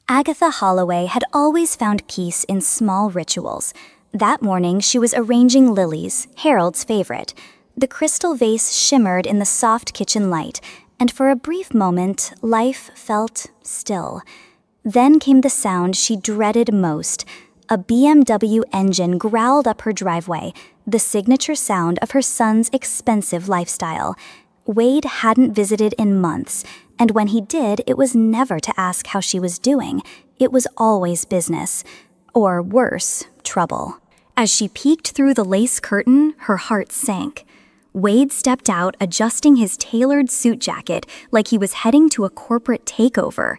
Agatha Holloway had always found peace in small rituals. That morning, she was arranging lilies, Harold's favorite. The crystal vase shimmered in the soft kitchen light, and for a brief moment, life felt still. Then came the sound she dreaded most. A BMW engine growled up her driveway, the signature sound of her son's expensive lifestyle. Wade hadn't visited in months, and when he did, it was never to ask how she was doing. It was always business. Or worse, trouble. As she peeked through the lace curtain, her heart sank. Wade stepped out, adjusting his tailored suit jacket like he was heading to a corporate takeover.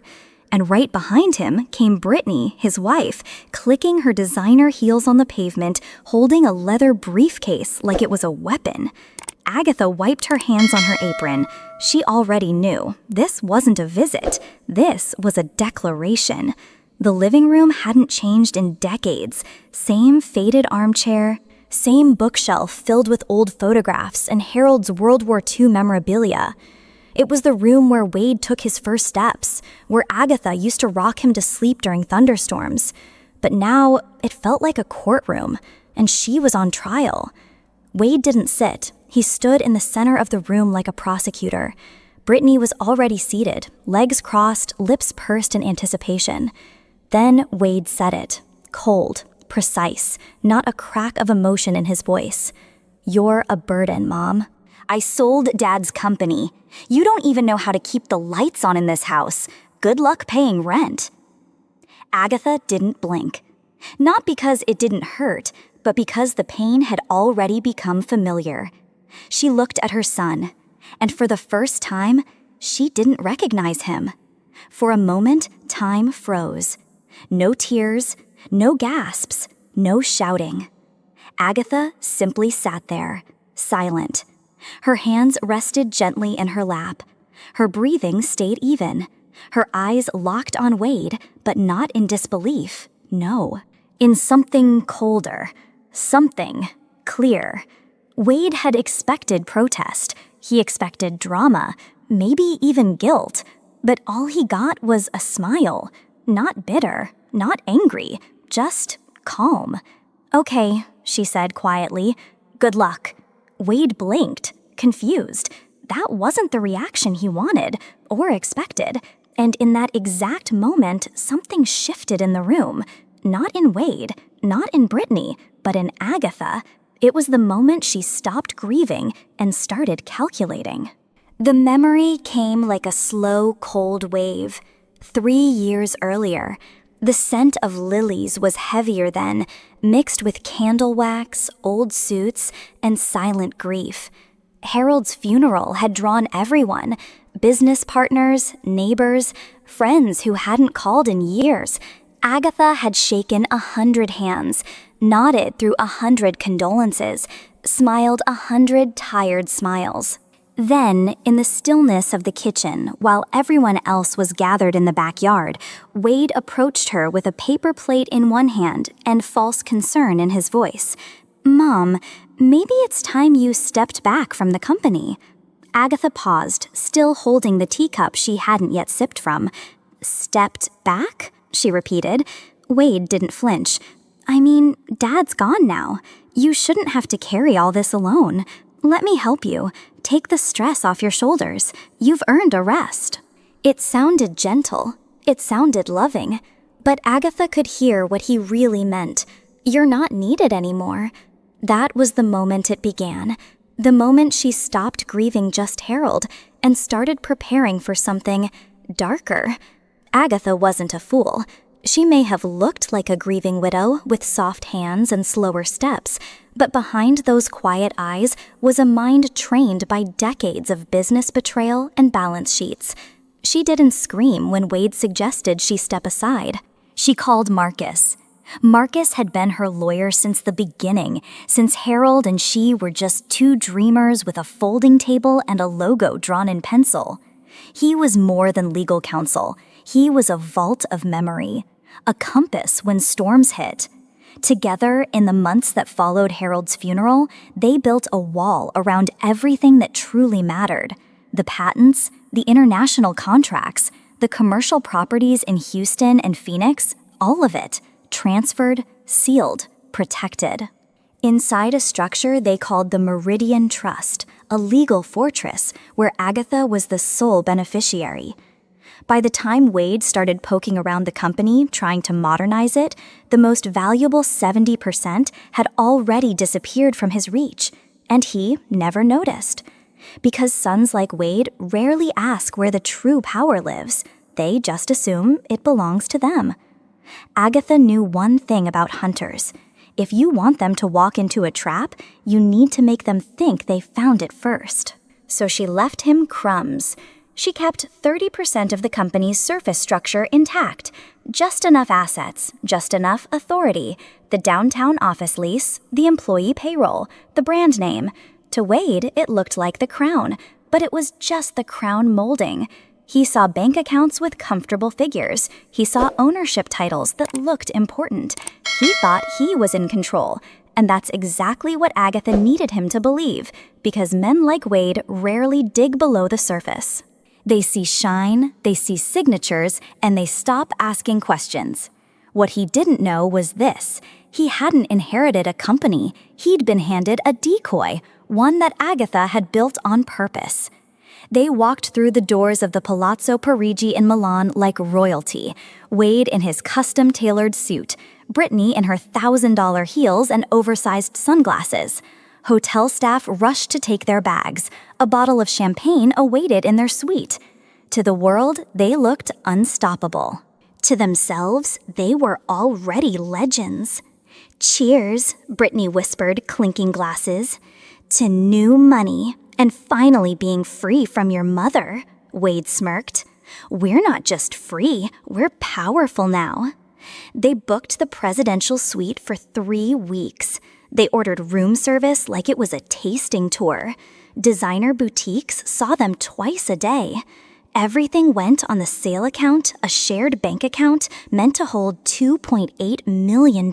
And right behind him came Brittany, his wife, clicking her designer heels on the pavement, holding a leather briefcase like it was a weapon. Agatha wiped her hands on her apron. She already knew. This wasn't a visit. This was a declaration. The living room hadn't changed in decades. Same faded armchair, same bookshelf filled with old photographs and Harold's World War II memorabilia. It was the room where Wade took his first steps, where Agatha used to rock him to sleep during thunderstorms. But now it felt like a courtroom, and she was on trial. Wade didn't sit. He stood in the center of the room like a prosecutor. Brittany was already seated, legs crossed, lips pursed in anticipation. Then Wade said it, cold, precise, not a crack of emotion in his voice. "You're a burden, Mom. I sold Dad's company. You don't even know how to keep the lights on in this house. Good luck paying rent." Agatha didn't blink. Not because it didn't hurt, but because the pain had already become familiar. She looked at her son, and for the first time, she didn't recognize him. For a moment, time froze. No tears, no gasps, no shouting. Agatha simply sat there, silent. Her hands rested gently in her lap. Her breathing stayed even. Her eyes locked on Wade, but not in disbelief, no. In something colder, something clear. Wade had expected protest. He expected drama, maybe even guilt. But all he got was a smile. Not bitter, not angry, just calm. "Okay," she said quietly. "Good luck." Wade blinked, confused. That wasn't the reaction he wanted or expected. And in that exact moment, something shifted in the room. Not in Wade, not in Brittany, but in Agatha. It was the moment she stopped grieving and started calculating. The memory came like a slow, cold wave. 3 years earlier, the scent of lilies was heavier then, mixed with candle wax, old suits, and silent grief. Harold's funeral had drawn everyone, business partners, neighbors, friends who hadn't called in years. Agatha had shaken 100 hands, nodded through 100 condolences, smiled 100 tired smiles. Then, in the stillness of the kitchen, while everyone else was gathered in the backyard, Wade approached her with a paper plate in one hand and false concern in his voice. "Mom, maybe it's time you stepped back from the company." Agatha paused, still holding the teacup she hadn't yet sipped from. "Stepped back?" she repeated. Wade didn't flinch. "I mean, Dad's gone now. You shouldn't have to carry all this alone. Let me help you. Take the stress off your shoulders. You've earned a rest." It sounded gentle. It sounded loving. But Agatha could hear what he really meant. "You're not needed anymore." That was the moment it began. The moment she stopped grieving just Harold and started preparing for something darker. Agatha wasn't a fool. She may have looked like a grieving widow with soft hands and slower steps, but behind those quiet eyes was a mind trained by decades of business betrayal and balance sheets. She didn't scream when Wade suggested she step aside. She called Marcus. Marcus had been her lawyer since the beginning, since Harold and she were just two dreamers with a folding table and a logo drawn in pencil. He was more than legal counsel. He was a vault of memory, a compass when storms hit. Together, in the months that followed Harold's funeral, they built a wall around everything that truly mattered. The patents, the international contracts, The commercial properties in Houston and Phoenix, all of it, transferred, sealed, protected. Inside a structure they called the Meridian Trust, a legal fortress where Agatha was the sole beneficiary. By the time Wade started poking around the company, trying to modernize it, the most valuable 70% had already disappeared from his reach, and he never noticed. Because sons like Wade rarely ask where the true power lives, they just assume it belongs to them. Agatha knew one thing about hunters. If you want them to walk into a trap, you need to make them think they found it first. So she left him crumbs. She kept 30% of the company's surface structure intact. Just enough assets, just enough authority. The downtown office lease, the employee payroll, the brand name. To Wade, it looked like the crown, but it was just the crown molding. He saw bank accounts with comfortable figures. He saw ownership titles that looked important. He thought he was in control, and that's exactly what Agatha needed him to believe, because men like Wade rarely dig below the surface. They see shine, they see signatures, and they stop asking questions. What he didn't know was this. He hadn't inherited a company. He'd been handed a decoy, one that Agatha had built on purpose. They walked through the doors of the Palazzo Parigi in Milan like royalty, Wade in his custom-tailored suit, Brittany in her $1,000 heels and oversized sunglasses. Hotel staff rushed to take their bags. A bottle of champagne awaited in their suite. To the world, they looked unstoppable. To themselves, they were already legends. "Cheers," Brittany whispered, clinking glasses. "To new money, and finally being free from your mother," Wade smirked. "We're not just free, we're powerful now." They booked the presidential suite for 3 weeks. They ordered room service like it was a tasting tour. Designer boutiques saw them twice a day. Everything went on the sale account, a shared bank account meant to hold $2.8 million.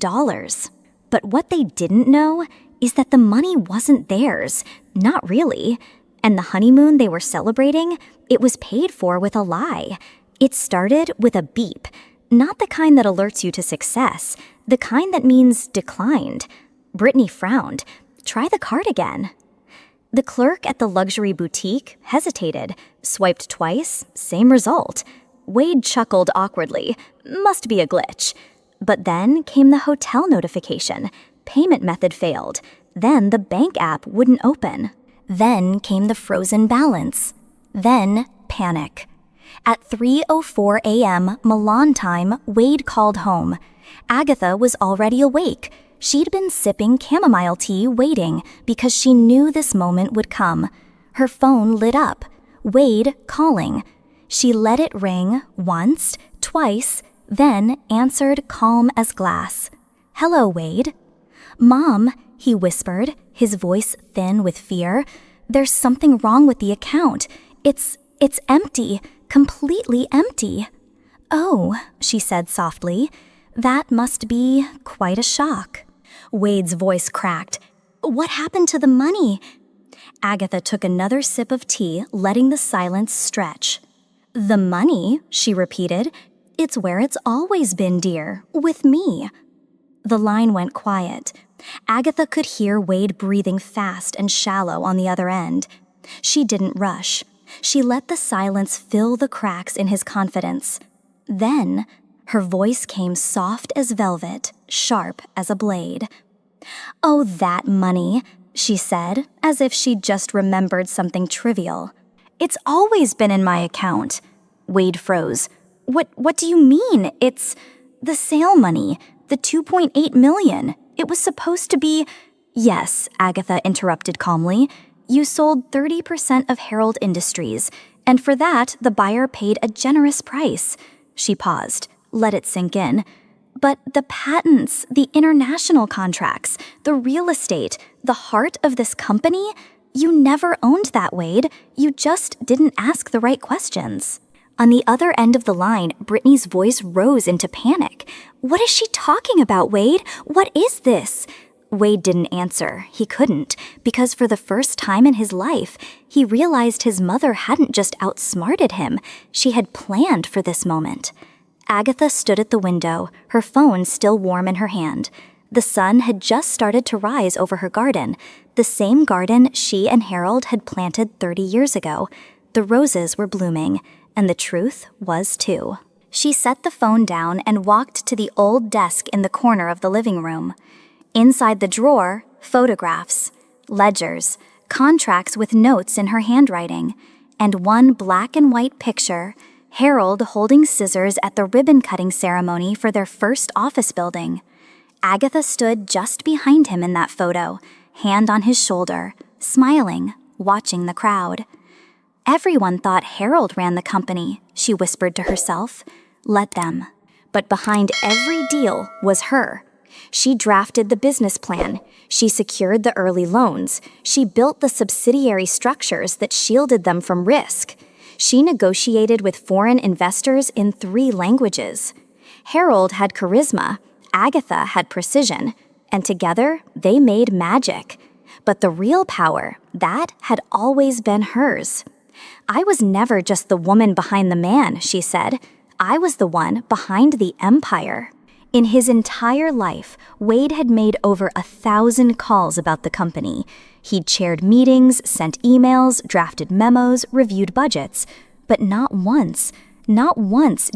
But what they didn't know is that the money wasn't theirs, not really. And the honeymoon they were celebrating, it was paid for with a lie. It started with a beep, not the kind that alerts you to success, the kind that means declined. Brittany frowned. Try the card again. The clerk at the luxury boutique hesitated, swiped twice, same result. Wade chuckled awkwardly. Must be a glitch. But then came the hotel notification. Payment method failed. Then the bank app wouldn't open. Then came the frozen balance. Then panic. At 3:04 a.m. Milan time, Wade called home. Agatha was already awake. She'd been sipping chamomile tea waiting because she knew this moment would come. Her phone lit up. Wade calling. She let it ring once, twice, then answered calm as glass. "Hello, Wade." "Mom," he whispered, his voice thin with fear. "There's something wrong with the account. It's empty, completely empty." "Oh," she said softly, "that must be quite a shock." Wade's voice cracked. "What happened to the money?" Agatha took another sip of tea, letting the silence stretch. "The money," she repeated. "It's where it's always been, dear, with me." The line went quiet. Agatha could hear Wade breathing fast and shallow on the other end. She didn't rush. She let the silence fill the cracks in his confidence. Then, her voice came soft as velvet, sharp as a blade. "Oh, that money," she said, as if she'd just remembered something trivial. "It's always been in my account." Wade froze. What do you mean? It's the sale money, the $2.8 million. It was supposed to be—" "Yes," Agatha interrupted calmly. "You sold 30% of Herald Industries, and for that the buyer paid a generous price." She paused. Let it sink in. "But the patents, the international contracts, the real estate, the heart of this company, you never owned that, Wade. You just didn't ask the right questions." On the other end of the line, Brittany's voice rose into panic. "What is she talking about, Wade? What is this?" Wade didn't answer. He couldn't, because for the first time in his life, he realized his mother hadn't just outsmarted him. She had planned for this moment. Agatha stood at the window, her phone still warm in her hand. The sun had just started to rise over her garden, the same garden she and Harold had planted 30 years ago. The roses were blooming, and the truth was too. She set the phone down and walked to the old desk in the corner of the living room. Inside the drawer, photographs, ledgers, contracts with notes in her handwriting, and one black and white picture, Harold holding scissors at the ribbon-cutting ceremony for their first office building. Agatha stood just behind him in that photo, hand on his shoulder, smiling, watching the crowd. Everyone thought Harold ran the company, she whispered to herself. Let them. But behind every deal was her. She drafted the business plan. She secured the early loans. She built the subsidiary structures that shielded them from risk. She negotiated with foreign investors in 3 languages. Harold had charisma. Agatha had precision. And together, they made magic. But the real power, that had always been hers. I was never just the woman behind the man, she said. I was the one behind the empire. In his entire life, Wade had made over 1,000 calls about the company. He'd chaired meetings, sent emails, drafted memos, reviewed budgets. But not once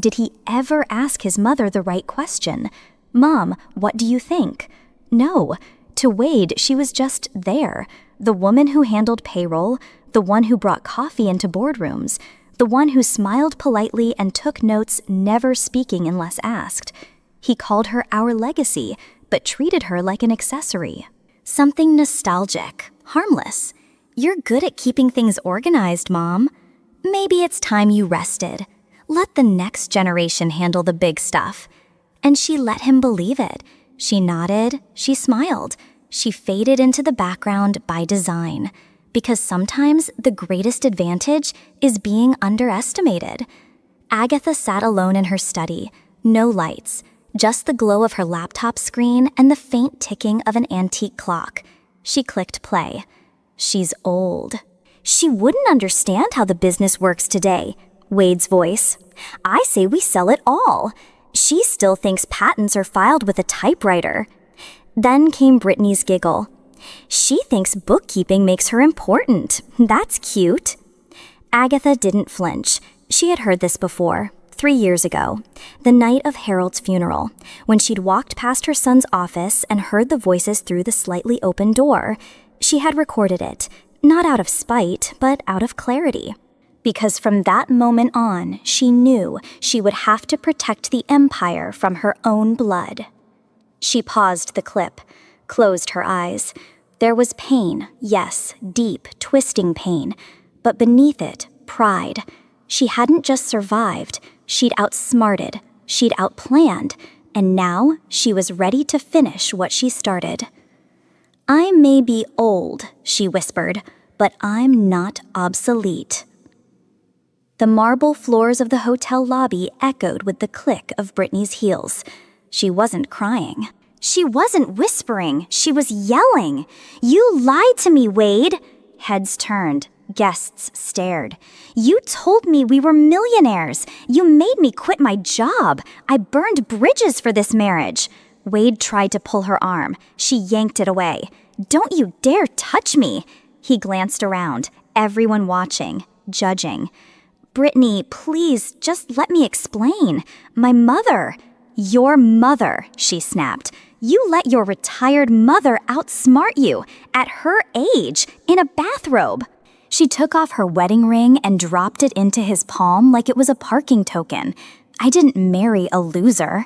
did he ever ask his mother the right question. Mom, what do you think? No. To Wade, she was just there. The woman who handled payroll, the one who brought coffee into boardrooms, the one who smiled politely and took notes, never speaking unless asked. He called her our legacy, but treated her like an accessory. Something nostalgic, harmless. You're good at keeping things organized, Mom. Maybe it's time you rested. Let the next generation handle the big stuff. And she let him believe it. She nodded, she smiled. She faded into the background by design. Because sometimes the greatest advantage is being underestimated. Agatha sat alone in her study, no lights, just the glow of her laptop screen and the faint ticking of an antique clock. She clicked play. She's old. She wouldn't understand how the business works today. Wade's voice. I say we sell it all. She still thinks patents are filed with a typewriter. Then came Brittany's giggle. She thinks bookkeeping makes her important. That's cute. Agatha didn't flinch. She had heard this before, 3 years ago, the night of Harold's funeral, when she'd walked past her son's office and heard the voices through the slightly open door. She had recorded it, not out of spite, but out of clarity. Because from that moment on, she knew she would have to protect the empire from her own blood. She paused the clip, closed her eyes. There was pain, yes, deep, twisting pain, but beneath it, pride. She hadn't just survived, she'd outsmarted, she'd outplanned, and now she was ready to finish what she started. I may be old, she whispered, but I'm not obsolete. The marble floors of the hotel lobby echoed with the click of Brittany's heels. She wasn't crying. She wasn't whispering, she was yelling. You lied to me, Wade. Heads turned, guests stared. You told me we were millionaires. You made me quit my job. I burned bridges for this marriage. Wade tried to pull her arm. She yanked it away. Don't you dare touch me. He glanced around, everyone watching, judging. Brittany, please, just let me explain. My mother. Your mother, she snapped. You let your retired mother outsmart you, at her age, in a bathrobe. She took off her wedding ring and dropped it into his palm like it was a parking token. I didn't marry a loser.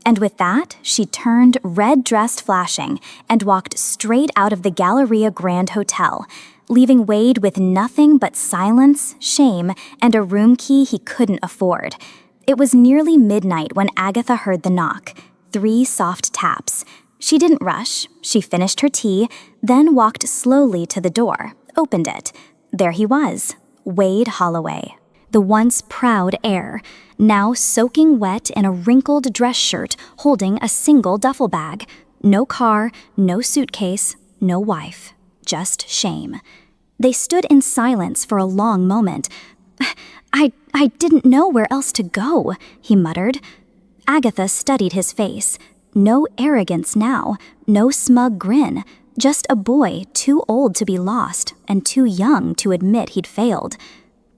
And with that, she turned, red dress flashing, and walked straight out of the Galleria Grand Hotel, leaving Wade with nothing but silence, shame, and a room key he couldn't afford. It was nearly midnight when Agatha heard the knock. 3 soft taps. She didn't rush. She finished her tea, then walked slowly to the door, opened it. There he was, Wade Holloway, the once proud heir, now soaking wet in a wrinkled dress shirt holding a single duffel bag. No car, no suitcase, no wife. Just shame. They stood in silence for a long moment. I didn't know where else to go, he muttered. Agatha studied his face. No arrogance now, no smug grin, just a boy too old to be lost and too young to admit he'd failed.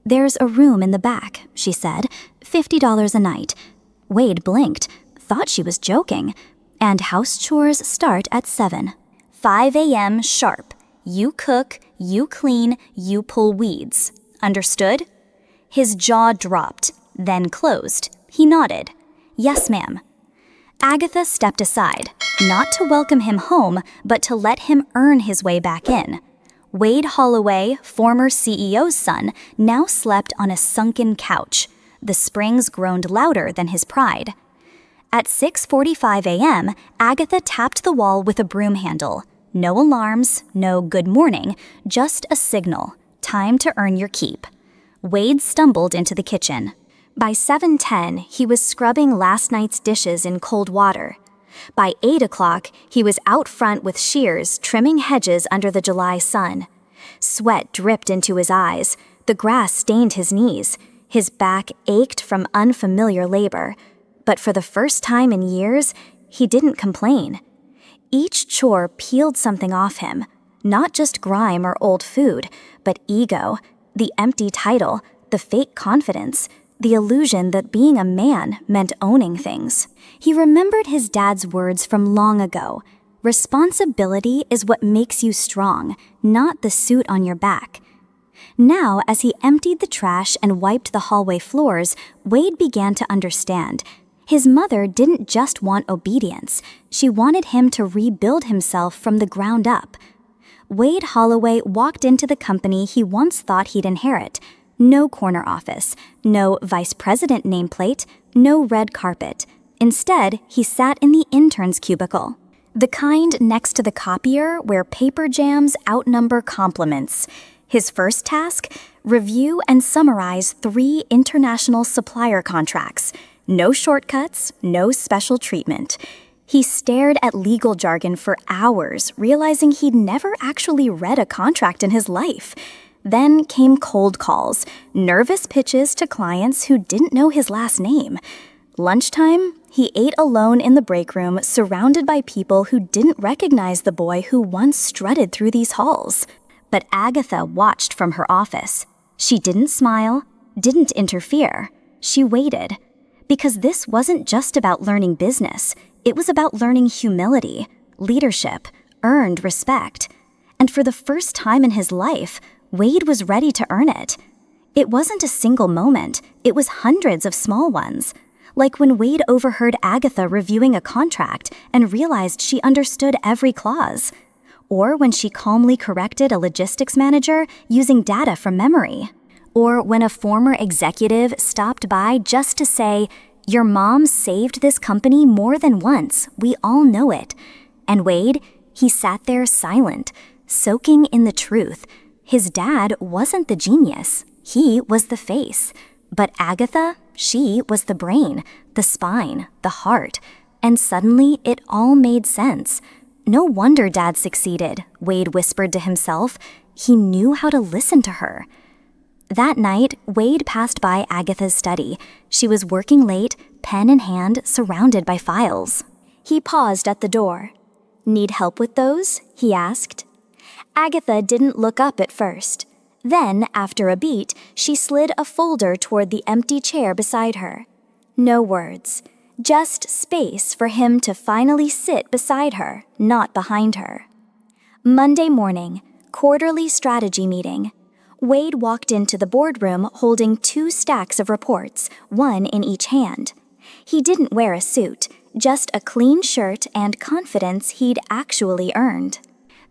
"There's a room in the back," she said, $50 a night. Wade blinked, thought she was joking. "And house chores start at 7. 5 a.m. sharp. You cook, you clean, you pull weeds. Understood?" His jaw dropped, then closed. He nodded. "Yes, ma'am." Agatha stepped aside, not to welcome him home, but to let him earn his way back in. Wade Holloway, former CEO's son, now slept on a sunken couch. The springs groaned louder than his pride. At 6:45 a.m., Agatha tapped the wall with a broom handle. No alarms, no good morning, just a signal. Time to earn your keep. Wade stumbled into the kitchen. By 7:10, he was scrubbing last night's dishes in cold water. By 8 o'clock, he was out front with shears trimming hedges under the July sun. Sweat dripped into his eyes. The grass stained his knees. His back ached from unfamiliar labor. But for the first time in years, he didn't complain. Each chore peeled something off him. Not just grime or old food, but ego, the empty title, the fake confidence, the illusion that being a man meant owning things. He remembered his dad's words from long ago. Responsibility is what makes you strong, not the suit on your back. Now, as he emptied the trash and wiped the hallway floors, Wade began to understand. His mother didn't just want obedience. She wanted him to rebuild himself from the ground up. Wade Holloway walked into the company he once thought he'd inherit. No corner office, no vice president nameplate, no red carpet. Instead, he sat in the intern's cubicle. The kind next to the copier where paper jams outnumber compliments. His first task? Review and summarize 3 international supplier contracts. No shortcuts, no special treatment. He stared at legal jargon for hours, realizing he'd never actually read a contract in his life. Then came cold calls, nervous pitches to clients who didn't know his last name. Lunchtime, he ate alone in the break room, surrounded by people who didn't recognize the boy who once strutted through these halls. But Agatha watched from her office. She didn't smile, didn't interfere. She waited. Because this wasn't just about learning business. It was about learning humility, leadership, earned respect. And for the first time in his life, Wade was ready to earn it. It wasn't a single moment. It was hundreds of small ones. Like when Wade overheard Agatha reviewing a contract and realized she understood every clause. Or when she calmly corrected a logistics manager using data from memory. Or when a former executive stopped by just to say, "Your mom saved this company more than once. We all know it." And Wade, he sat there silent, soaking in the truth. His dad wasn't the genius. He was the face. But Agatha, she was the brain, the spine, the heart. And suddenly it all made sense. No wonder Dad succeeded, Wade whispered to himself. He knew how to listen to her. That night, Wade passed by Agatha's study. She was working late, pen in hand, surrounded by files. He paused at the door. "Need help with those?" he asked. Agatha didn't look up at first. Then, after a beat, she slid a folder toward the empty chair beside her. No words. Just space for him to finally sit beside her, not behind her. Monday morning, quarterly strategy meeting. Wade walked into the boardroom holding 2 stacks of reports, one in each hand. He didn't wear a suit, just a clean shirt and confidence he'd actually earned.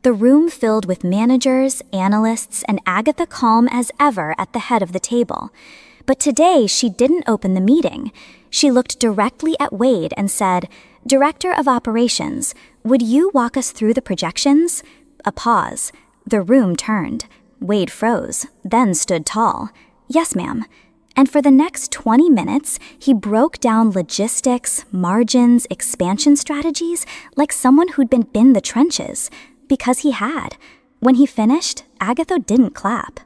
The room filled with managers, analysts, and Agatha calm as ever at the head of the table. But today she didn't open the meeting. She looked directly at Wade and said, "Director of Operations, would you walk us through the projections?" A pause. The room turned. Wade froze, then stood tall. "Yes, ma'am." And for the next 20 minutes, he broke down logistics, margins, expansion strategies like someone who'd been in the trenches. Because he had. When he finished, Agatha didn't clap.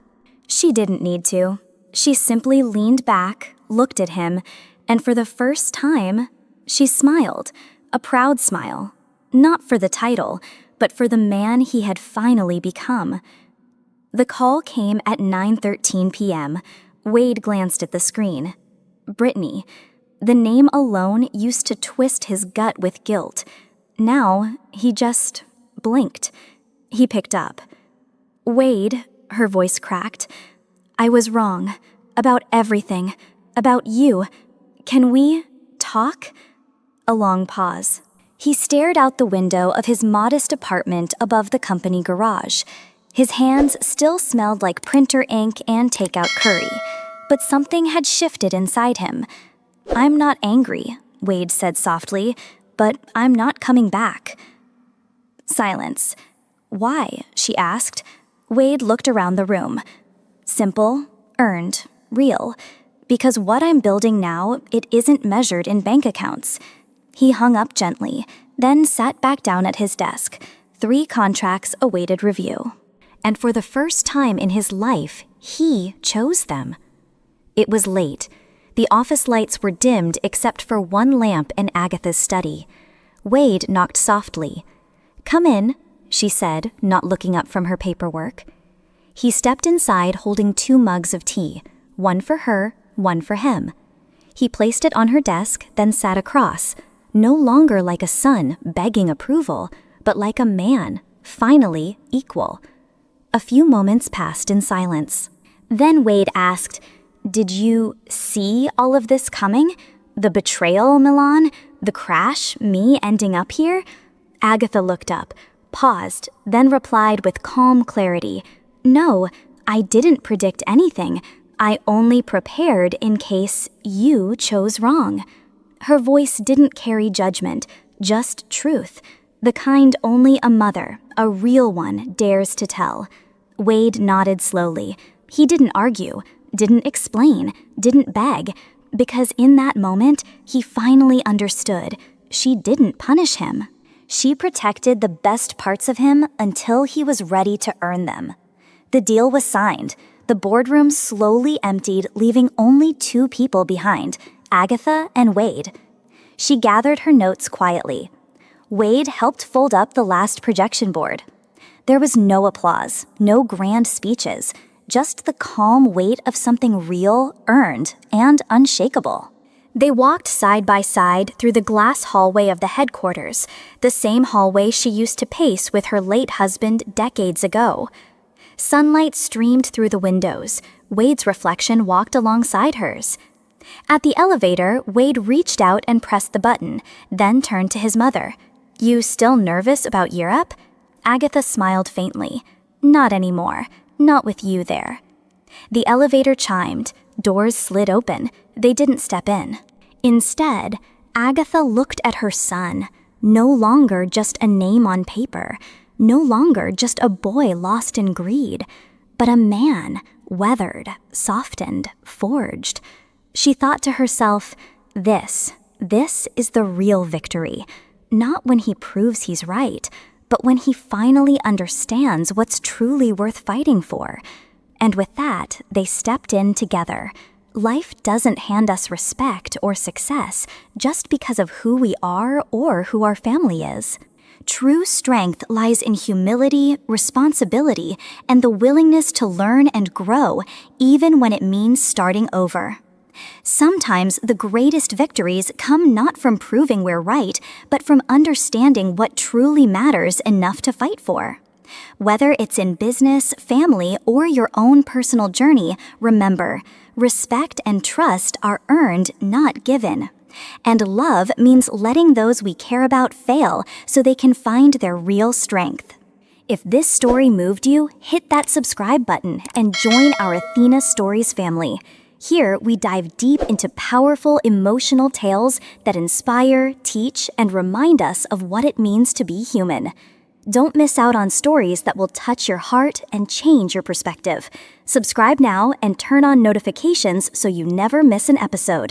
She didn't need to. She simply leaned back, looked at him, and for the first time, she smiled, a proud smile. Not for the title, but for the man he had finally become. The call came at 9:13 p.m. Wade glanced at the screen. Brittany. The name alone used to twist his gut with guilt. Now, he just blinked. He picked up. "Wade," her voice cracked. "I was wrong. About everything. About you. Can we talk?" A long pause. He stared out the window of his modest apartment above the company garage. His hands still smelled like printer ink and takeout curry, but something had shifted inside him. "I'm not angry," Wade said softly, "but I'm not coming back." Silence. "Why?" she asked. Wade looked around the room. "Simple, earned, real. Because what I'm building now, it isn't measured in bank accounts." He hung up gently, then sat back down at his desk. 3 contracts awaited review. And for the first time in his life, he chose them. It was late. The office lights were dimmed except for one lamp in Agatha's study. Wade knocked softly. "Come in," she said, not looking up from her paperwork. He stepped inside holding 2 mugs of tea, one for her, one for him. He placed it on her desk, then sat across, no longer like a son begging approval, but like a man, finally equal. A few moments passed in silence. Then Wade asked, "Did you see all of this coming? The betrayal, Milan? The crash, me ending up here?" Agatha looked up, paused, then replied with calm clarity, "No, I didn't predict anything. I only prepared in case you chose wrong." Her voice didn't carry judgment, just truth, the kind only a mother, a real one, dares to tell. Wade nodded slowly. He didn't argue, didn't explain, didn't beg, because in that moment, he finally understood. She didn't punish him. She protected the best parts of him until he was ready to earn them. The deal was signed. The boardroom slowly emptied, leaving only 2 people behind, Agatha and Wade. She gathered her notes quietly. Wade helped fold up the last projection board. There was no applause, no grand speeches, just the calm weight of something real, earned, and unshakable. They walked side by side through the glass hallway of the headquarters, the same hallway she used to pace with her late husband decades ago. Sunlight streamed through the windows. Wade's reflection walked alongside hers. At the elevator, Wade reached out and pressed the button, then turned to his mother. "You still nervous about Europe?" Agatha smiled faintly. "Not anymore. Not with you there." The elevator chimed. Doors slid open. They didn't step in. Instead, Agatha looked at her son, no longer just a name on paper, no longer just a boy lost in greed, but a man, weathered, softened, forged. She thought to herself, this is the real victory, not when he proves he's right, but when he finally understands what's truly worth fighting for. And with that, they stepped in together. Life doesn't hand us respect or success just because of who we are or who our family is. True strength lies in humility, responsibility, and the willingness to learn and grow, even when it means starting over. Sometimes the greatest victories come not from proving we're right, but from understanding what truly matters enough to fight for. Whether it's in business, family, or your own personal journey, remember, respect and trust are earned, not given. And love means letting those we care about fail so they can find their real strength. If this story moved you, hit that subscribe button and join our Athena Stories family. Here, we dive deep into powerful emotional tales that inspire, teach, and remind us of what it means to be human. Don't miss out on stories that will touch your heart and change your perspective. Subscribe now and turn on notifications so you never miss an episode.